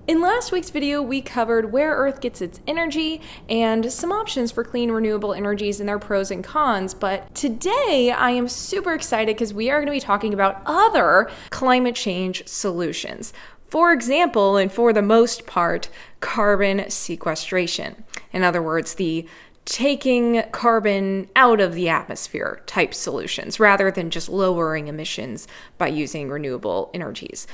In last week's video, we covered where Earth gets its energy and some options for clean renewable energies and their pros and cons, but today I am super excited because we are going to be talking about other climate change solutions. For example, and for the most part, carbon sequestration. In other words, the taking carbon out of the atmosphere type solutions rather than just lowering emissions by using renewable energies.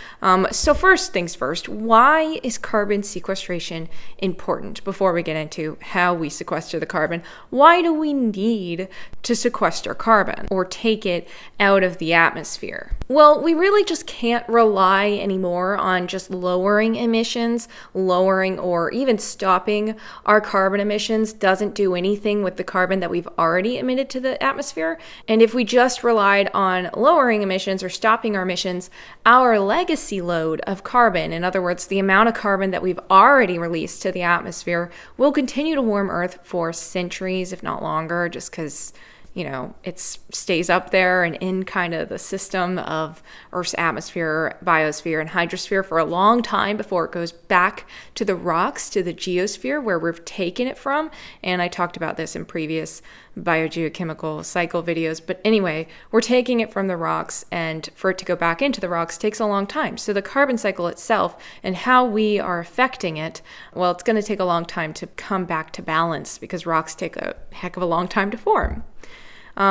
So first things first, why is carbon sequestration important? Before we get into how we sequester the carbon, why do we need to sequester carbon or take it out of the atmosphere? Well, we really just can't rely anymore on just lowering emissions. Lowering or even stopping our carbon emissions doesn't do anything with the carbon that we've already emitted to the atmosphere. And if we just relied on lowering emissions or stopping our emissions, our legacy load of carbon, in other words, the amount of carbon that we've already released to the atmosphere, will continue to warm Earth for centuries, if not longer, just because it stays up there and in kind of the system of Earth's atmosphere, biosphere, and hydrosphere for a long time before it goes back to the rocks, to the geosphere where we've taken it from. And I talked about this in previous biogeochemical cycle videos. But anyway, we're taking it from the rocks, and for it to go back into the rocks takes a long time. So the carbon cycle itself and how we are affecting it, well, it's going to take a long time to come back to balance because rocks take a heck of a long time to form.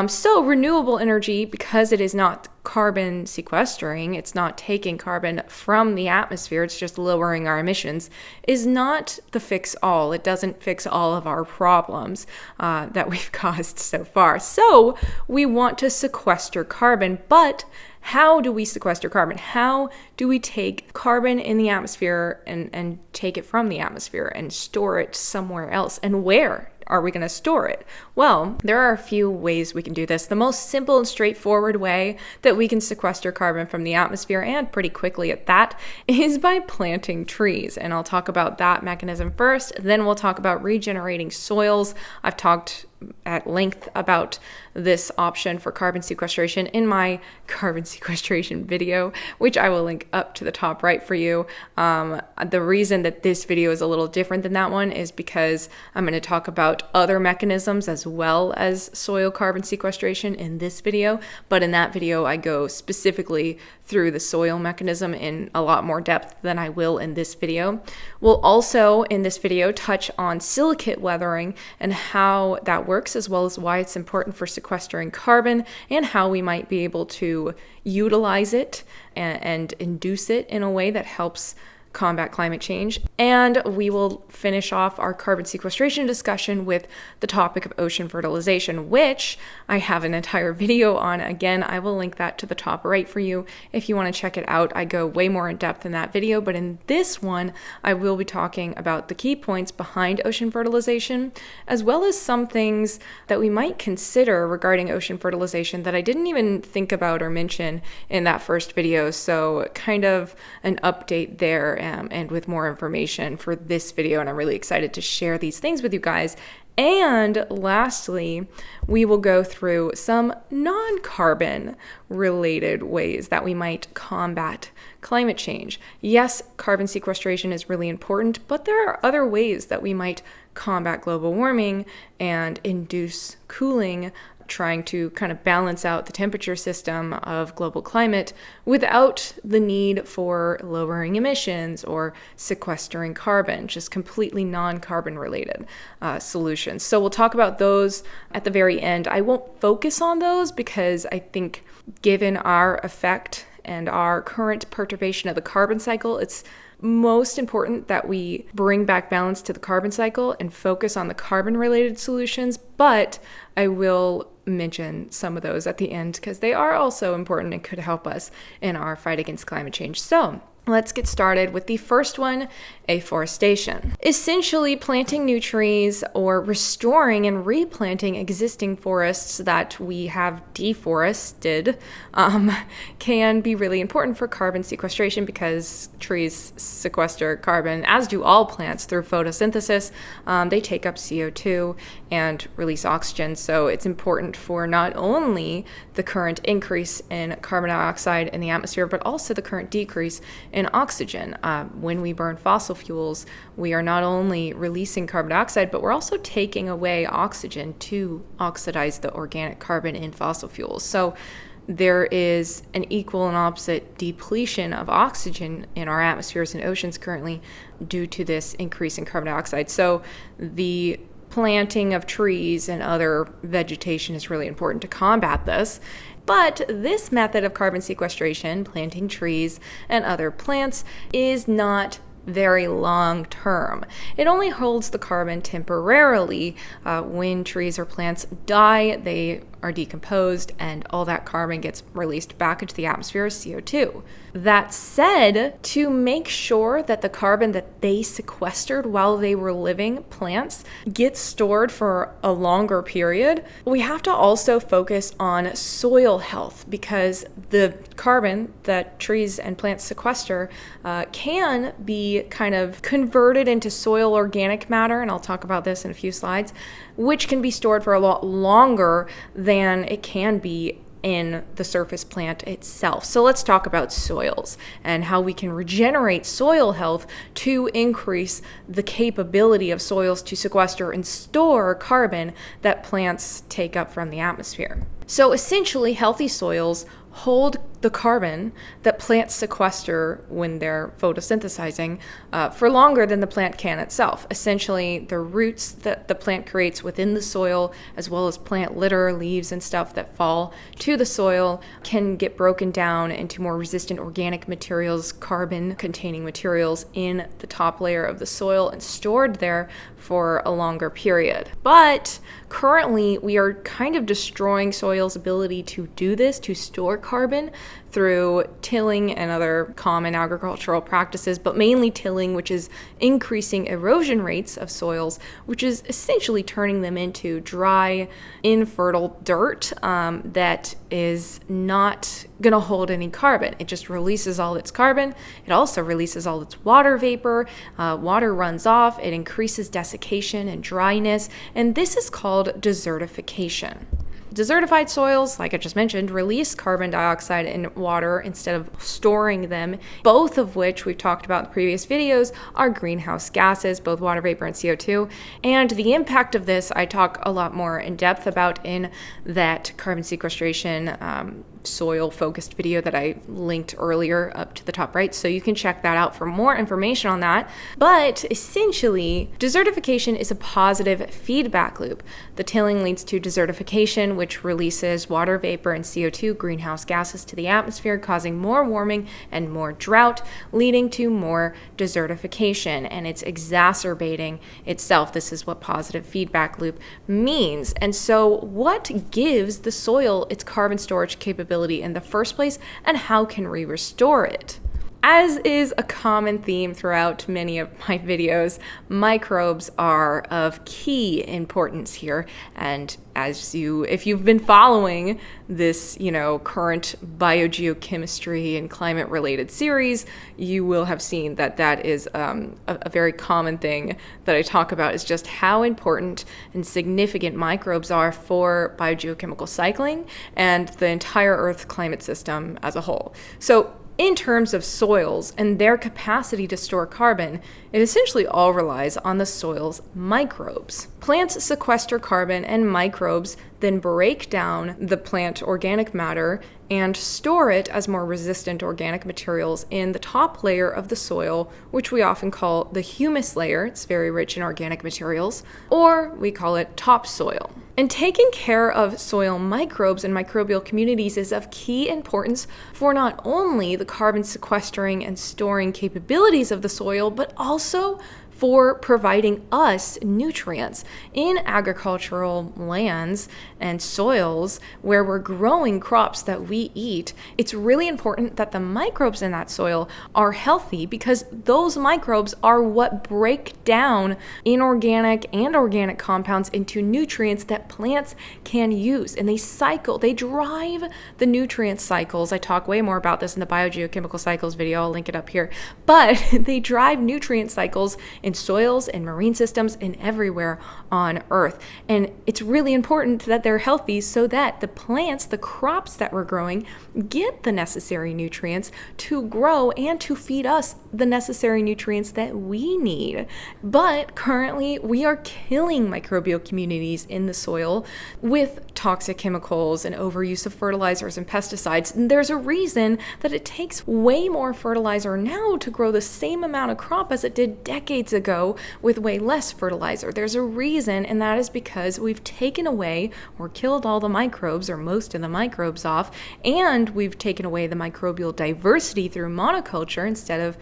So renewable energy, because it is not carbon sequestering, it's not taking carbon from the atmosphere, it's just lowering our emissions, is not the fix-all. It doesn't fix all of our problems that we've caused so far. So we want to sequester carbon, but how do we sequester carbon? How do we take carbon in the atmosphere and take it from the atmosphere and store it somewhere else? And where are we going to store it? Well, there are a few ways we can do this. The most simple and straightforward way that we can sequester carbon from the atmosphere, and pretty quickly at that, is by planting trees. And I'll talk about that mechanism first. Then we'll talk about regenerating soils. I've talked at length about this option for carbon sequestration in my carbon sequestration video, which I will link up to the top right for you. The reason that this video is a little different than that one is because I'm going to talk about other mechanisms as well as soil carbon sequestration in this video. But in that video, I go specifically through the soil mechanism in a lot more depth than I will in this video. We'll also, in this video, touch on silicate weathering and how that works, as well as why it's important for sequestering carbon and how we might be able to utilize it and induce it in a way that helps combat climate change. And we will finish off our carbon sequestration discussion with the topic of ocean fertilization, which I have an entire video on. Again, I will link that to the top right for you if you want to check it out. I go way more in depth in that video, but in this one, I will be talking about the key points behind ocean fertilization, as well as some things that we might consider regarding ocean fertilization that I didn't even think about or mention in that first video. So kind of an update there. And with more information for this video, and I'm really excited to share these things with you guys. And lastly, we will go through some non-carbon related ways that we might combat climate change. Yes, carbon sequestration is really important, but there are other ways that we might combat global warming and induce cooling, trying to kind of balance out the temperature system of global climate without the need for lowering emissions or sequestering carbon, just completely non-carbon related solutions. So we'll talk about those at the very end. I won't focus on those because I think given our effect and our current perturbation of the carbon cycle, it's most important that we bring back balance to the carbon cycle and focus on the carbon-related solutions, but I will mention some of those at the end because they are also important and could help us in our fight against climate change. So let's get started with the first one, afforestation. Essentially, planting new trees or restoring and replanting existing forests that we have deforested can be really important for carbon sequestration because trees sequester carbon, as do all plants, through photosynthesis. They take up CO2 and release oxygen, so it's important for not only the current increase in carbon dioxide in the atmosphere, but also the current decrease in oxygen. When we burn fossil fossil fuels, we are not only releasing carbon dioxide, but we're also taking away oxygen to oxidize the organic carbon in fossil fuels. So there is an equal and opposite depletion of oxygen in our atmospheres and oceans currently due to this increase in carbon dioxide. So the planting of trees and other vegetation is really important to combat this. But this method of carbon sequestration, planting trees and other plants, is not very long term. It only holds the carbon temporarily. When trees or plants die, they are decomposed and all that carbon gets released back into the atmosphere as CO2. That said, to make sure that the carbon that they sequestered while they were living plants gets stored for a longer period, we have to also focus on soil health, because the carbon that trees and plants sequester can be kind of converted into soil organic matter, and I'll talk about this in a few slides, which can be stored for a lot longer than it can be in the surface plant itself. So let's talk about soils and how we can regenerate soil health to increase the capability of soils to sequester and store carbon that plants take up from the atmosphere. So essentially, healthy soils hold the carbon that plants sequester when they're photosynthesizing for longer than the plant can itself. Essentially, the roots that the plant creates within the soil, as well as plant litter, leaves, and stuff that fall to the soil, can get broken down into more resistant organic materials, carbon-containing materials in the top layer of the soil and stored there for a longer period. But currently, we are kind of destroying soil's ability to do this, to store carbon, through tilling and other common agricultural practices, but mainly tilling, which is increasing erosion rates of soils, which is essentially turning them into dry, infertile dirt that is not going to hold any carbon. It just releases all its carbon. It also releases all its water vapor. Water runs off. It increases desiccation and dryness, and this is called desertification. Desertified soils, like I just mentioned, release carbon dioxide and water instead of storing them, both of which we've talked about in the previous videos are greenhouse gases, both water vapor and CO2. And the impact of this I talk a lot more in depth about in that carbon sequestration soil-focused video that I linked earlier up to the top right, so you can check that out for more information on that. But essentially, desertification is a positive feedback loop. The tilling leads to desertification, which releases water vapor and CO2, greenhouse gases, to the atmosphere, causing more warming and more drought, leading to more desertification, and it's exacerbating itself. This is what positive feedback loop means. And so what gives the soil its carbon storage capability in the first place, and how can we restore it? As is a common theme throughout many of my videos, microbes are of key importance here. And if you've been following this, current biogeochemistry and climate related series, you will have seen that that is a very common thing that I talk about, is just how important and significant microbes are for biogeochemical cycling and the entire Earth climate system as a whole. So in terms of soils and their capacity to store carbon, it essentially all relies on the soil's microbes. Plants sequester carbon, and microbes then break down the plant organic matter and store it as more resistant organic materials in the top layer of the soil, which we often call the humus layer. It's very rich in organic materials, or we call it topsoil. And taking care of soil microbes and microbial communities is of key importance for not only the carbon sequestering and storing capabilities of the soil, but also for providing us nutrients in agricultural lands and soils where we're growing crops that we eat. It's really important that the microbes in that soil are healthy, because those microbes are what break down inorganic and organic compounds into nutrients that plants can use. And they drive the nutrient cycles. I talk way more about this in the biogeochemical cycles video. I'll link it up here. But they drive nutrient cycles in soils and marine systems and everywhere on Earth. And it's really important that they're healthy so that the plants, the crops that we're growing, get the necessary nutrients to grow and to feed us the necessary nutrients that we need. But currently, we are killing microbial communities in the soil with toxic chemicals and overuse of fertilizers and pesticides. And there's a reason that it takes way more fertilizer now to grow the same amount of crop as it did decades ago with way less fertilizer. There's a reason, and that is because we've taken away or killed all the microbes or most of the microbes off, and we've taken away the microbial diversity through monoculture instead of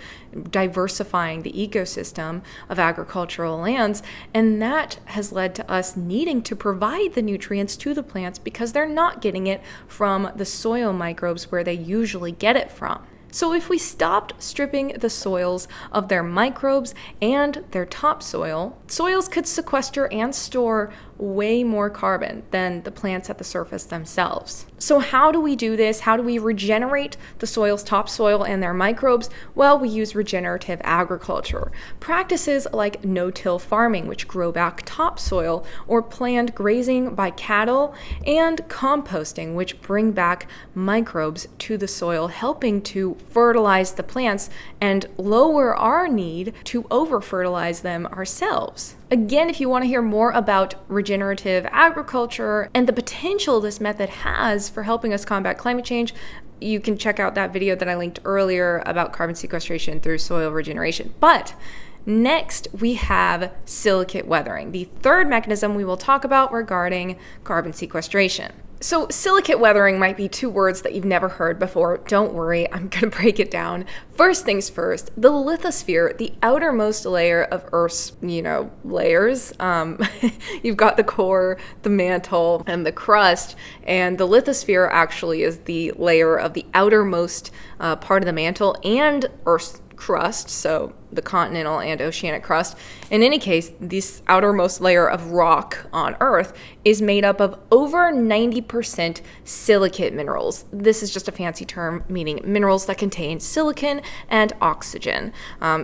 diversifying the ecosystem of agricultural lands. And that has led to us needing to provide the nutrients to the plants because they're not getting it from the soil microbes where they usually get it from. So if we stopped stripping the soils of their microbes and their topsoil, soils could sequester and store way more carbon than the plants at the surface themselves. So how do we do this? How do we regenerate the soil's topsoil and their microbes? Well, we use regenerative agriculture. Practices like no-till farming, which grow back topsoil, or planned grazing by cattle, and composting, which bring back microbes to the soil, helping to fertilize the plants and lower our need to over-fertilize them ourselves. Again, if you want to hear more about regenerative agriculture and the potential this method has for helping us combat climate change, you can check out that video that I linked earlier about carbon sequestration through soil regeneration. But next, we have silicate weathering, the third mechanism we will talk about regarding carbon sequestration. So silicate weathering might be two words that you've never heard before. Don't worry, I'm going to break it down. First things first, the lithosphere, the outermost layer of Earth's, layers. You've got the core, the mantle, and the crust. And the lithosphere actually is the layer of the outermost part of the mantle and Earth's crust, so the continental and oceanic crust. In any case, this outermost layer of rock on Earth is made up of over 90% silicate minerals. This is just a fancy term meaning minerals that contain silicon and oxygen.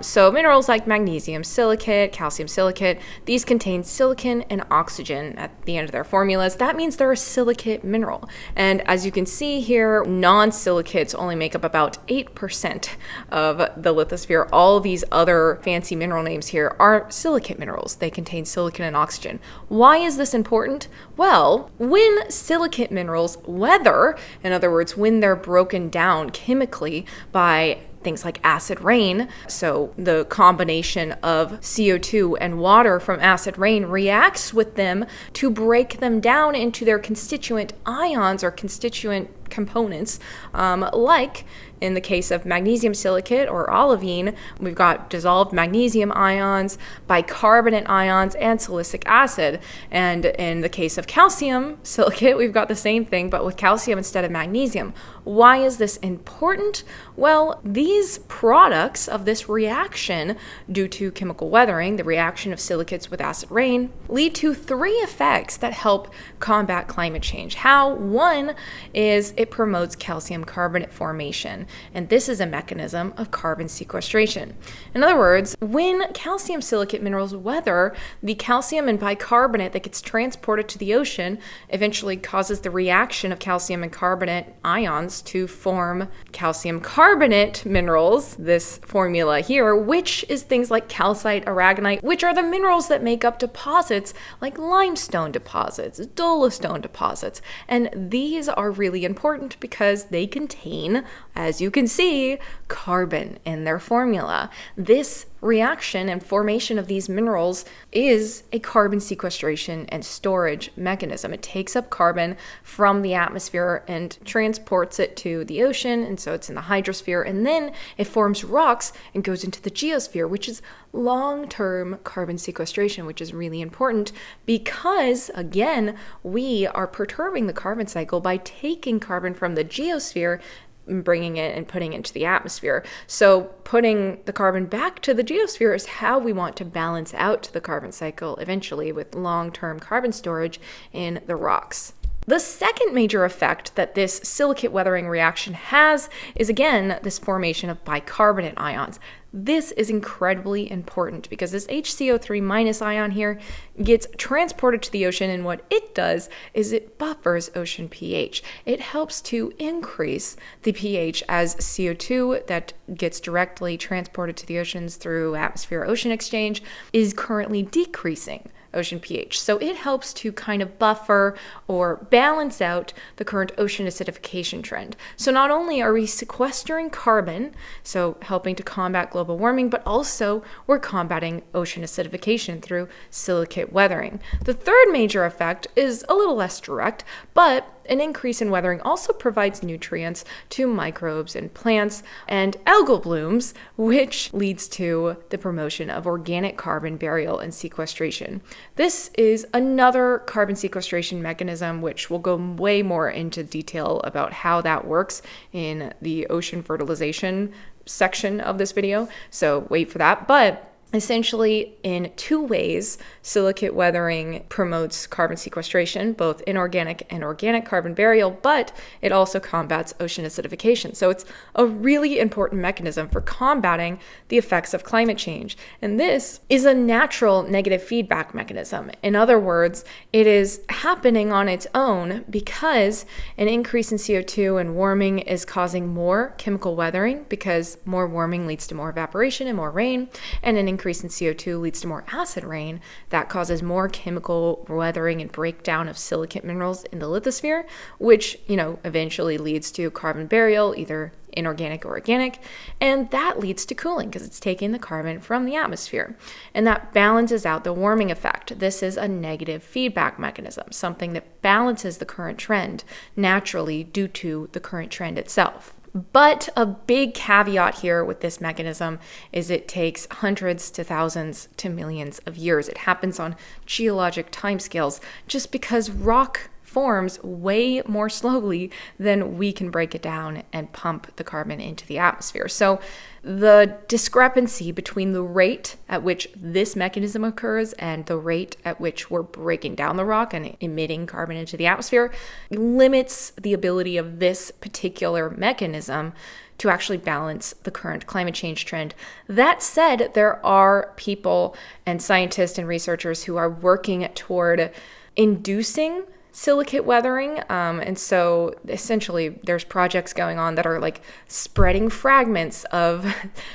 So minerals like magnesium silicate, calcium silicate, these contain silicon and oxygen at the end of their formulas. That means they're a silicate mineral. And as you can see here, non-silicates only make up about 8% of the lithosphere. All these other fancy mineral names here are silicate minerals. They contain silicon and oxygen. Why is this important? Well, when silicate minerals weather, in other words, when they're broken down chemically by things like acid rain, so the combination of CO2 and water from acid rain reacts with them to break them down into their constituent ions or constituent components, like in the case of magnesium silicate or olivine, we've got dissolved magnesium ions, bicarbonate ions, and silicic acid. And in the case of calcium silicate, we've got the same thing, but with calcium instead of magnesium. Why is this important? Well, these products of this reaction, due to chemical weathering, the reaction of silicates with acid rain, lead to three effects that help combat climate change. How? One is it promotes calcium carbonate formation, and this is a mechanism of carbon sequestration. In other words, when calcium silicate minerals weather, the calcium and bicarbonate that gets transported to the ocean eventually causes the reaction of calcium and carbonate ions to form calcium carbonate minerals, this formula here, which is things like calcite, aragonite, which are the minerals that make up deposits like limestone deposits, dolostone deposits. And these are really important because they contain, as you can see, carbon in their formula. This reaction and formation of these minerals is a carbon sequestration and storage mechanism. It takes up carbon from the atmosphere and transports it to the ocean, and so it's in the hydrosphere, and then it forms rocks and goes into the geosphere, which is long-term carbon sequestration, which is really important because, again, we are perturbing the carbon cycle by taking carbon from the geosphere, bringing it and putting it into the atmosphere. So putting the carbon back to the geosphere is how we want to balance out the carbon cycle eventually with long-term carbon storage in the rocks. The second major effect that this silicate weathering reaction has is, again, this formation of bicarbonate ions. This is incredibly important because this HCO3- ion here gets transported to the ocean, and what it does is it buffers ocean pH. It helps to increase the pH as CO2 that gets directly transported to the oceans through atmosphere-ocean exchange is currently decreasing ocean pH. So it helps to kind of buffer or balance out the current ocean acidification trend. So not only are we sequestering carbon, so helping to combat global warming, but also we're combating ocean acidification through silicate weathering. The third major effect is a little less direct, but an increase in weathering also provides nutrients to microbes and plants and algal blooms, which leads to the promotion of organic carbon burial and sequestration. This is another carbon sequestration mechanism, which we'll go way more into detail about how that works in the ocean fertilization section of this video, so wait for that. But essentially, in two ways, silicate weathering promotes carbon sequestration, both inorganic and organic carbon burial, but it also combats ocean acidification. So it's a really important mechanism for combating the effects of climate change. And this is a natural negative feedback mechanism. In other words, it is happening on its own because an increase in CO2 and warming is causing more chemical weathering, because more warming leads to more evaporation and more rain, and an increase in CO2 leads to more acid rain that causes more chemical weathering and breakdown of silicate minerals in the lithosphere, which, eventually leads to carbon burial, either inorganic or organic, and that leads to cooling because it's taking the carbon from the atmosphere, and that balances out the warming effect. This is a negative feedback mechanism, something that balances the current trend naturally due to the current trend itself. But a big caveat here with this mechanism is it takes hundreds to thousands to millions of years. It happens on geologic timescales just because rock forms way more slowly than we can break it down and pump the carbon into the atmosphere. So the discrepancy between the rate at which this mechanism occurs and the rate at which we're breaking down the rock and emitting carbon into the atmosphere limits the ability of this particular mechanism to actually balance the current climate change trend. That said, there are people and scientists and researchers who are working toward inducing silicate weathering. And so essentially there's projects going on that are like spreading fragments of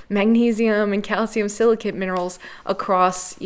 magnesium and calcium silicate minerals across,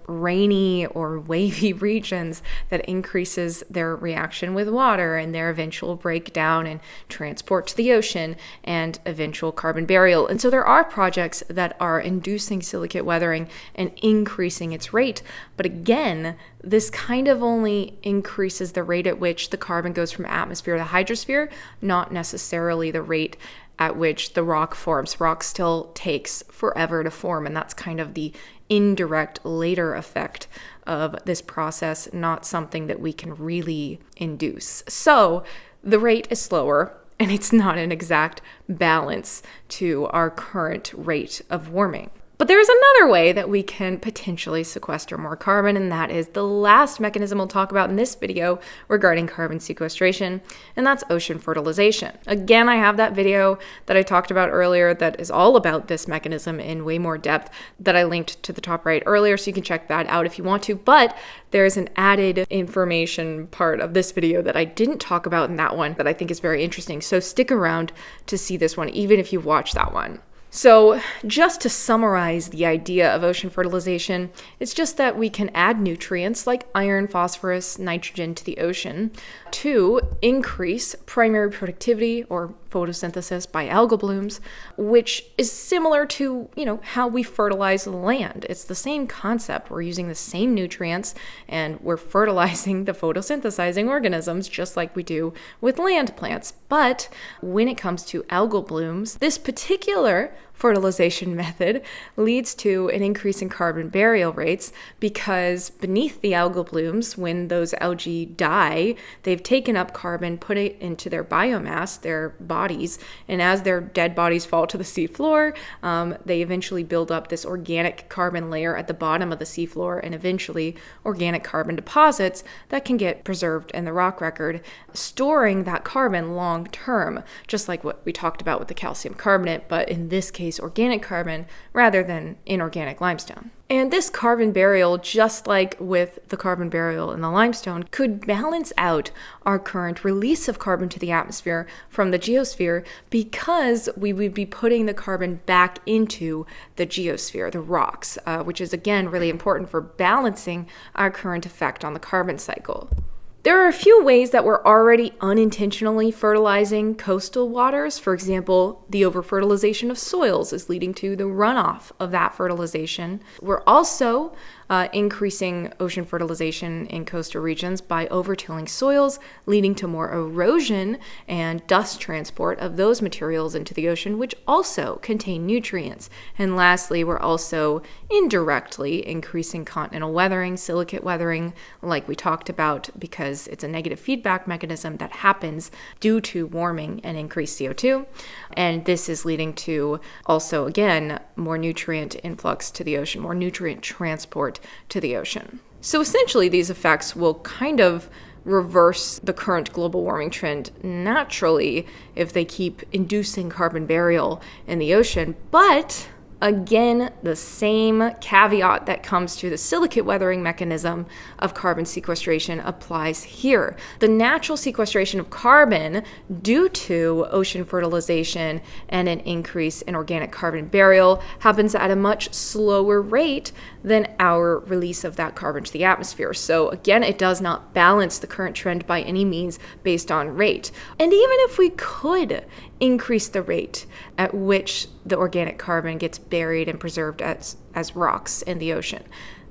rainy or wavy regions that increases their reaction with water and their eventual breakdown and transport to the ocean and eventual carbon burial. And so there are projects that are inducing silicate weathering and increasing its rate. But again, this kind of only increases the rate at which the carbon goes from atmosphere to hydrosphere, not necessarily the rate at which the rock forms. Rock still takes forever to form, and that's kind of the indirect later effect of this process, not something that we can really induce. So the rate is slower, and it's not an exact balance to our current rate of warming. But there's another way that we can potentially sequester more carbon, and that is the last mechanism we'll talk about in this video regarding carbon sequestration, and that's ocean fertilization. Again, I have that video that I talked about earlier that is all about this mechanism in way more depth that I linked to the top right earlier, so you can check that out if you want to. But there's an added information part of this video that I didn't talk about in that one that I think is very interesting. So stick around to see this one, even if you've watched that one. So just to summarize the idea of ocean fertilization, it's just that we can add nutrients like iron, phosphorus, nitrogen to the ocean to increase primary productivity or photosynthesis by algal blooms, which is similar to, how we fertilize the land. It's the same concept. We're using the same nutrients and we're fertilizing the photosynthesizing organisms just like we do with land plants. But when it comes to algal blooms, this particular fertilization method leads to an increase in carbon burial rates because beneath the algal blooms, when those algae die, they've taken up carbon, put it into their biomass, their bodies, and as their dead bodies fall to the seafloor, they eventually build up this organic carbon layer at the bottom of the seafloor and eventually organic carbon deposits that can get preserved in the rock record, storing that carbon long term, just like what we talked about with the calcium carbonate, but in this case, case organic carbon, rather than inorganic limestone. And this carbon burial, just like with the carbon burial in the limestone, could balance out our current release of carbon to the atmosphere from the geosphere, because we would be putting the carbon back into the geosphere, the rocks, which is again really important for balancing our current effect on the carbon cycle. There are a few ways that we're already unintentionally fertilizing coastal waters. For example, the over-fertilization of soils is leading to the runoff of that fertilization. We're also increasing ocean fertilization in coastal regions by over-tilling soils, leading to more erosion and dust transport of those materials into the ocean, which also contain nutrients. And lastly, we're also indirectly increasing continental weathering, silicate weathering, like we talked about, because it's a negative feedback mechanism that happens due to warming and increased CO2. And this is leading to also, again, more nutrient influx to the ocean, more nutrient transport to the ocean. So essentially, these effects will kind of reverse the current global warming trend naturally if they keep inducing carbon burial in the ocean. But again, the same caveat that comes to the silicate weathering mechanism of carbon sequestration applies here. The natural sequestration of carbon due to ocean fertilization and an increase in organic carbon burial happens at a much slower rate than our release of that carbon to the atmosphere. So again, it does not balance the current trend by any means based on rate. And even if we could increase the rate at which the organic carbon gets buried and preserved as rocks in the ocean,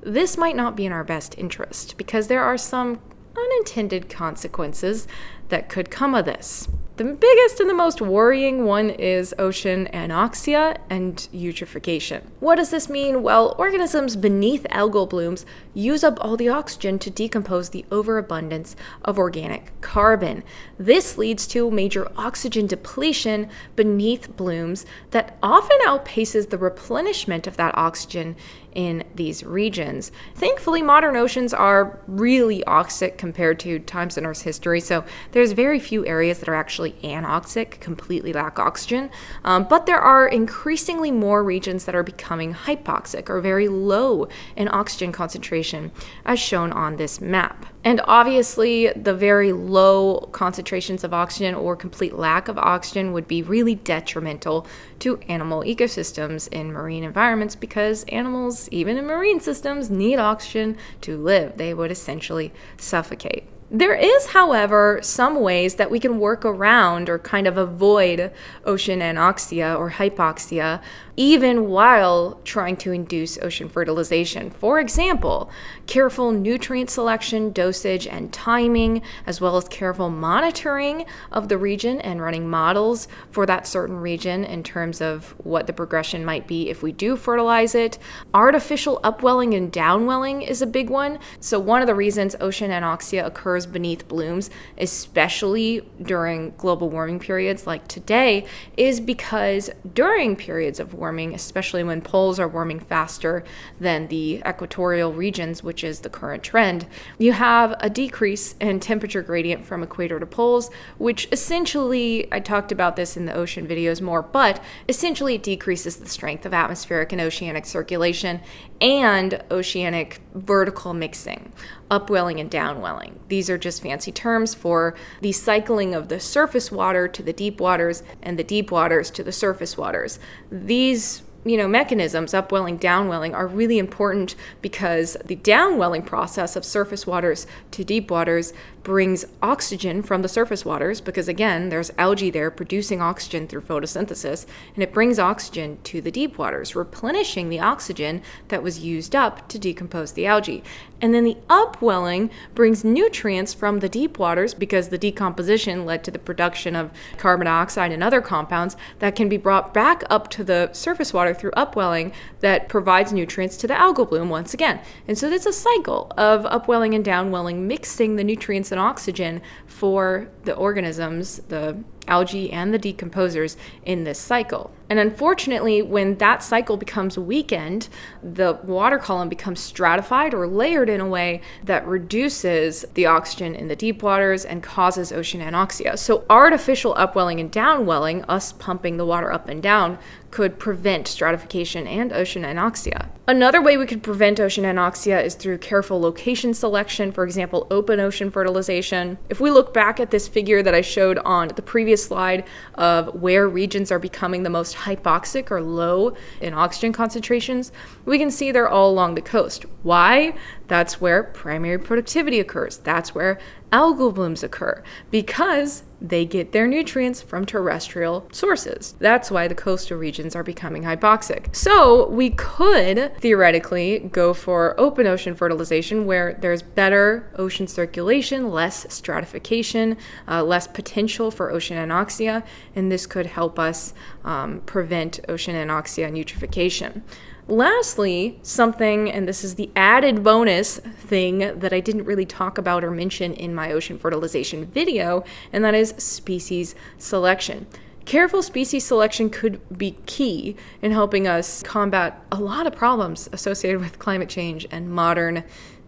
this might not be in our best interest, because there are some unintended consequences that could come of this. The biggest and the most worrying one is ocean anoxia and eutrophication. What does this mean? Well, organisms beneath algal blooms use up all the oxygen to decompose the overabundance of organic carbon. This leads to major oxygen depletion beneath blooms that often outpaces the replenishment of that oxygen in these regions. Thankfully, modern oceans are really oxic compared to times in Earth's history, so there's very few areas that are actually anoxic, completely lack oxygen, but there are increasingly more regions that are becoming hypoxic, or very low in oxygen concentration, as shown on this map. And obviously, the very low concentrations of oxygen or complete lack of oxygen would be really detrimental to animal ecosystems in marine environments, because animals, even in marine systems, need oxygen to live. They would essentially suffocate. There is, however, some ways that we can work around or kind of avoid ocean anoxia or hypoxia, even while trying to induce ocean fertilization. For example, careful nutrient selection, dosage, and timing, as well as careful monitoring of the region and running models for that certain region in terms of what the progression might be if we do fertilize it. Artificial upwelling and downwelling is a big one. So one of the reasons ocean anoxia occurs beneath blooms, especially during global warming periods like today, is because during periods of warming, especially when poles are warming faster than the equatorial regions, which is the current trend, you have a decrease in temperature gradient from equator to poles, which essentially, I talked about this in the ocean videos more, but essentially it decreases the strength of atmospheric and oceanic circulation and oceanic vertical mixing, upwelling and downwelling. These are just fancy terms for the cycling of the surface water to the deep waters and the deep waters to the surface waters. These mechanisms, upwelling, downwelling, are really important because the downwelling process of surface waters to deep waters brings oxygen from the surface waters, because again, there's algae there producing oxygen through photosynthesis, and it brings oxygen to the deep waters, replenishing the oxygen that was used up to decompose the algae. And then the upwelling brings nutrients from the deep waters, because the decomposition led to the production of carbon dioxide and other compounds that can be brought back up to the surface water through upwelling that provides nutrients to the algal bloom once again. And so it's a cycle of upwelling and downwelling, mixing the nutrients and oxygen for the organisms, the algae and the decomposers in this cycle. And unfortunately, when that cycle becomes weakened, the water column becomes stratified or layered in a way that reduces the oxygen in the deep waters and causes ocean anoxia. So artificial upwelling and downwelling, us pumping the water up and down, could prevent stratification and ocean anoxia. Another way we could prevent ocean anoxia is through careful location selection, for example, open ocean fertilization. If we look back at this figure that I showed on the previous slide of where regions are becoming the most hypoxic or low in oxygen concentrations, we can see they're all along the coast. Why? That's where primary productivity occurs. That's where algal blooms occur, because they get their nutrients from terrestrial sources. That's why the coastal regions are becoming hypoxic. So we could theoretically go for open ocean fertilization, where there's better ocean circulation, less stratification, less potential for ocean anoxia, and this could help us prevent ocean anoxia and eutrophication. Lastly, something, and this is the added bonus thing that I didn't really talk about or mention in my ocean fertilization video, and that is species selection. Careful species selection could be key in helping us combat a lot of problems associated with climate change and modern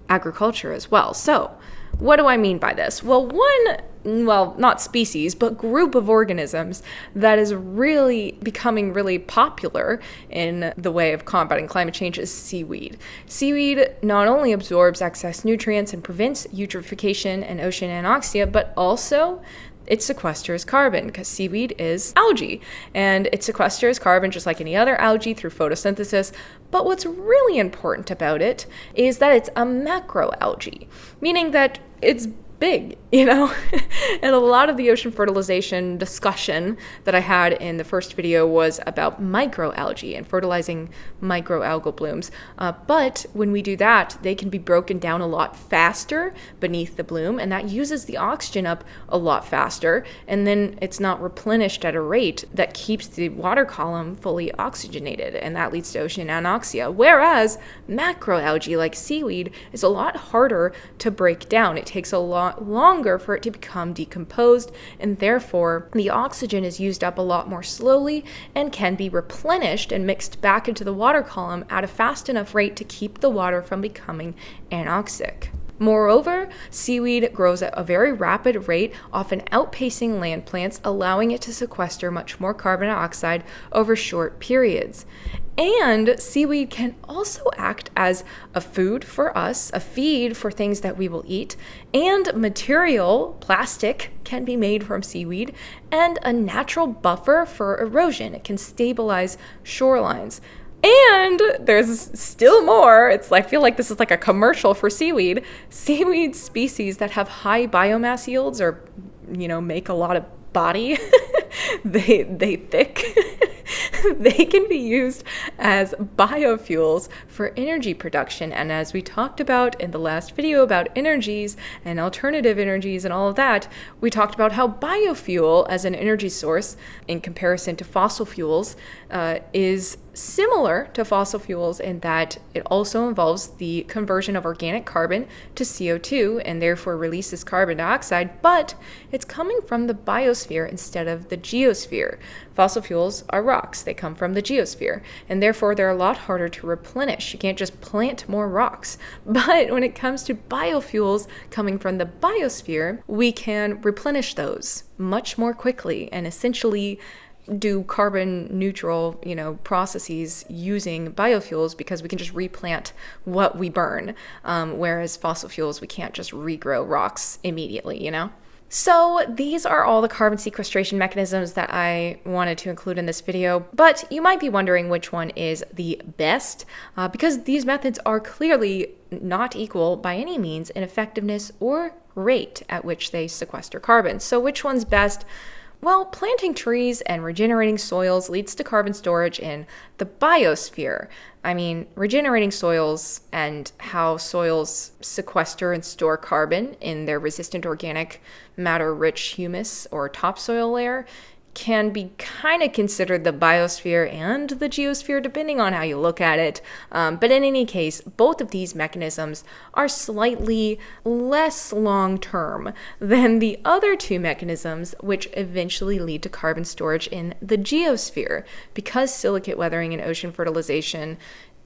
agriculture as well. So, what do I mean by this? Well, not species, but group of organisms that is really becoming really popular in the way of combating climate change is seaweed. Seaweed not only absorbs excess nutrients and prevents eutrophication and ocean anoxia, but also it sequesters carbon, because seaweed is algae, and it sequesters carbon just like any other algae through photosynthesis. But what's really important about it is that it's a macroalgae, meaning that it's big, And a lot of the ocean fertilization discussion that I had in the first video was about microalgae and fertilizing microalgal blooms. But when we do that, they can be broken down a lot faster beneath the bloom, and that uses the oxygen up a lot faster, and then it's not replenished at a rate that keeps the water column fully oxygenated, and that leads to ocean anoxia. Whereas macroalgae like seaweed is a lot harder to break down. It takes a lot longer for it to become decomposed, and therefore the oxygen is used up a lot more slowly and can be replenished and mixed back into the water column at a fast enough rate to keep the water from becoming anoxic. Moreover, seaweed grows at a very rapid rate, often outpacing land plants, allowing it to sequester much more carbon dioxide over short periods. And seaweed can also act as a food for us, a feed for things that we will eat, and material, plastic, can be made from seaweed, and a natural buffer for erosion. It can stabilize shorelines. And there's still more. I feel like this is like a commercial for seaweed. Seaweed species that have high biomass yields or, make a lot of body, they thick. They can be used as biofuels for energy production. And as we talked about in the last video about energies and alternative energies and all of that, we talked about how biofuel as an energy source in comparison to fossil fuels is similar to fossil fuels in that it also involves the conversion of organic carbon to CO2 and therefore releases carbon dioxide, but it's coming from the biosphere instead of the geosphere. Fossil fuels are rocks. They come from the geosphere, and therefore they're a lot harder to replenish. You can't just plant more rocks. But when it comes to biofuels coming from the biosphere, we can replenish those much more quickly and essentially do carbon neutral, processes using biofuels, because we can just replant what we burn. Whereas fossil fuels, we can't just regrow rocks immediately, So these are all the carbon sequestration mechanisms that I wanted to include in this video, but you might be wondering which one is the best, because these methods are clearly not equal by any means in effectiveness or rate at which they sequester carbon. So which one's best? Well, planting trees and regenerating soils leads to carbon storage in the biosphere. Regenerating soils and how soils sequester and store carbon in their resistant organic matter-rich humus or topsoil layer can be kind of considered the biosphere and the geosphere, depending on how you look at it. But in any case, both of these mechanisms are slightly less long-term than the other two mechanisms, which eventually lead to carbon storage in the geosphere, because silicate weathering and ocean fertilization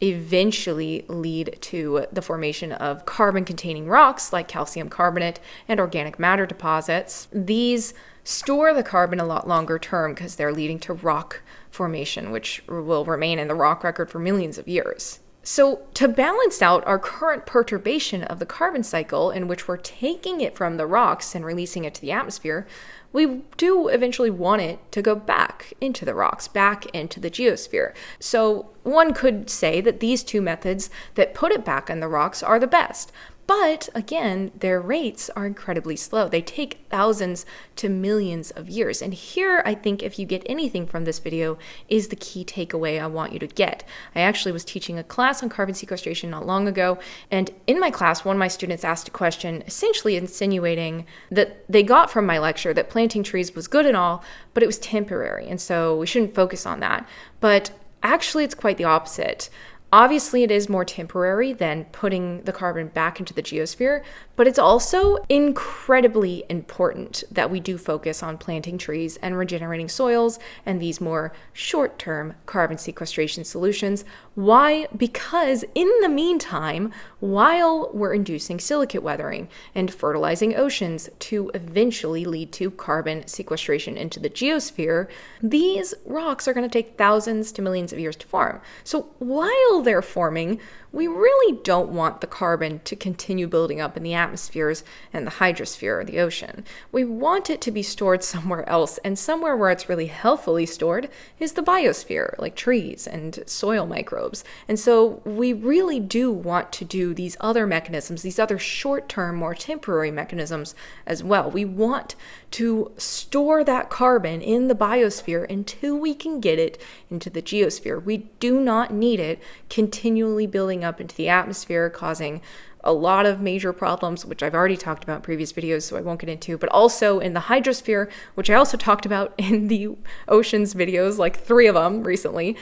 eventually lead to the formation of carbon-containing rocks like calcium carbonate and organic matter deposits. These store the carbon a lot longer term because they're leading to rock formation, which will remain in the rock record for millions of years. So to balance out our current perturbation of the carbon cycle, in which we're taking it from the rocks and releasing it to the atmosphere, we do eventually want it to go back into the rocks, back into the geosphere. So one could say that these two methods that put it back in the rocks are the best. But again, their rates are incredibly slow. They take thousands to millions of years. And here, I think if you get anything from this video, is the key takeaway I want you to get. I actually was teaching a class on carbon sequestration not long ago. And in my class, one of my students asked a question, essentially insinuating that they got from my lecture that planting trees was good and all, but it was temporary. And so we shouldn't focus on that. But actually, it's quite the opposite. Obviously, it is more temporary than putting the carbon back into the geosphere, but it's also incredibly important that we do focus on planting trees and regenerating soils and these more short-term carbon sequestration solutions. Why? Because in the meantime, while we're inducing silicate weathering and fertilizing oceans to eventually lead to carbon sequestration into the geosphere, these rocks are going to take thousands to millions of years to form. So while they're forming, we really don't want the carbon to continue building up in the atmospheres and the hydrosphere or the ocean. We want it to be stored somewhere else, and somewhere where it's really healthily stored is the biosphere, like trees and soil microbes. And so we really do want to do these other mechanisms, these other short-term, more temporary mechanisms as well. We want to store that carbon in the biosphere until we can get it into the geosphere. We do not need it continually building up into the atmosphere, causing a lot of major problems, which I've already talked about in previous videos, so I won't get into, but also in the hydrosphere, which I also talked about in the oceans videos, like 3 of them recently.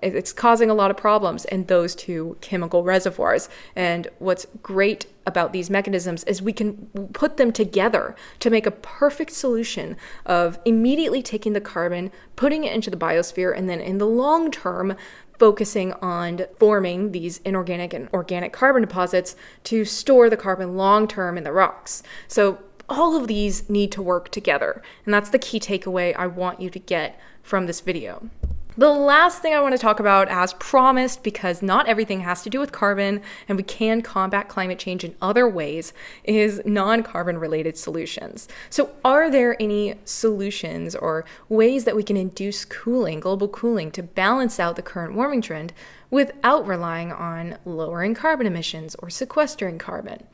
It's causing a lot of problems in those two chemical reservoirs. And what's great about these mechanisms is we can put them together to make a perfect solution of immediately taking the carbon, putting it into the biosphere, and then in the long term, focusing on forming these inorganic and organic carbon deposits to store the carbon long-term in the rocks. So all of these need to work together, and that's the key takeaway I want you to get from this video. The last thing I want to talk about, as promised, because not everything has to do with carbon and we can combat climate change in other ways, is non-carbon related solutions. So are there any solutions or ways that we can induce cooling, global cooling, to balance out the current warming trend without relying on lowering carbon emissions or sequestering carbon?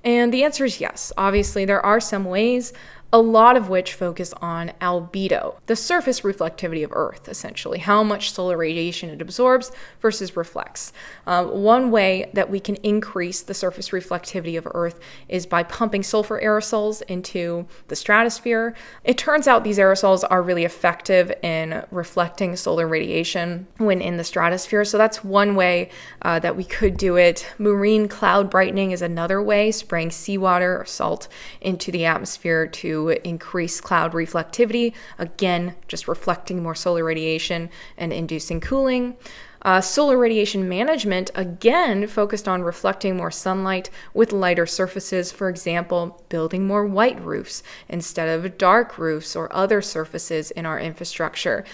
And the answer is yes. Obviously, there are some ways, a lot of which focus on albedo, the surface reflectivity of Earth, essentially, how much solar radiation it absorbs versus reflects. One way that we can increase the surface reflectivity of Earth is by pumping sulfur aerosols into the stratosphere. It turns out these aerosols are really effective in reflecting solar radiation when in the stratosphere, so that's one way that we could do it. Marine cloud brightening is another way, spraying seawater or salt into the atmosphere to increase cloud reflectivity, again, just reflecting more solar radiation and inducing cooling. Solar radiation management, again, focused on reflecting more sunlight with lighter surfaces, for example, building more white roofs instead of dark roofs or other surfaces in our infrastructure.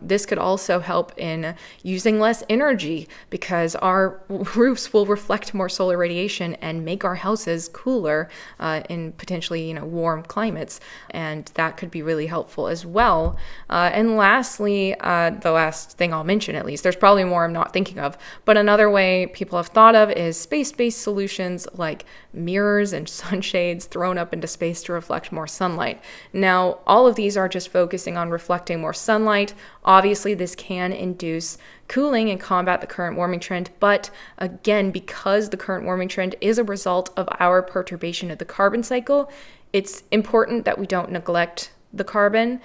This could also help in using less energy because our roofs will reflect more solar radiation and make our houses cooler in potentially, warm climates, and that could be really helpful as well. And lastly, the last thing I'll mention, at least, there's probably more I'm not thinking of, but another way people have thought of is space-based solutions like mirrors and sunshades thrown up into space to reflect more sunlight. Now, all of these are just focusing on reflecting more sunlight. Obviously, this can induce cooling and combat the current warming trend, but again, because the current warming trend is a result of our perturbation of the carbon cycle, it's important that we don't neglect the carbon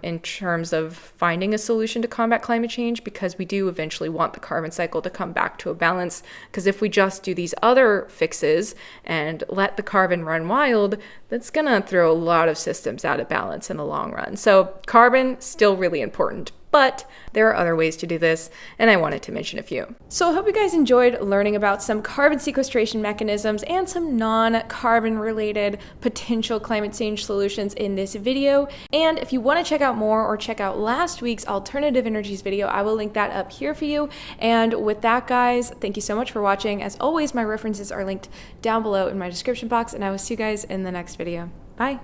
in terms of finding a solution to combat climate change, because we do eventually want the carbon cycle to come back to a balance. Because if we just do these other fixes and let the carbon run wild, that's gonna throw a lot of systems out of balance in the long run. So carbon, still really important. But there are other ways to do this, and I wanted to mention a few. So I hope you guys enjoyed learning about some carbon sequestration mechanisms and some non-carbon related potential climate change solutions in this video. And if you want to check out more or check out last week's alternative energies video, I will link that up here for you. And with that, guys, thank you so much for watching. As always, my references are linked down below in my description box, and I will see you guys in the next video. Bye.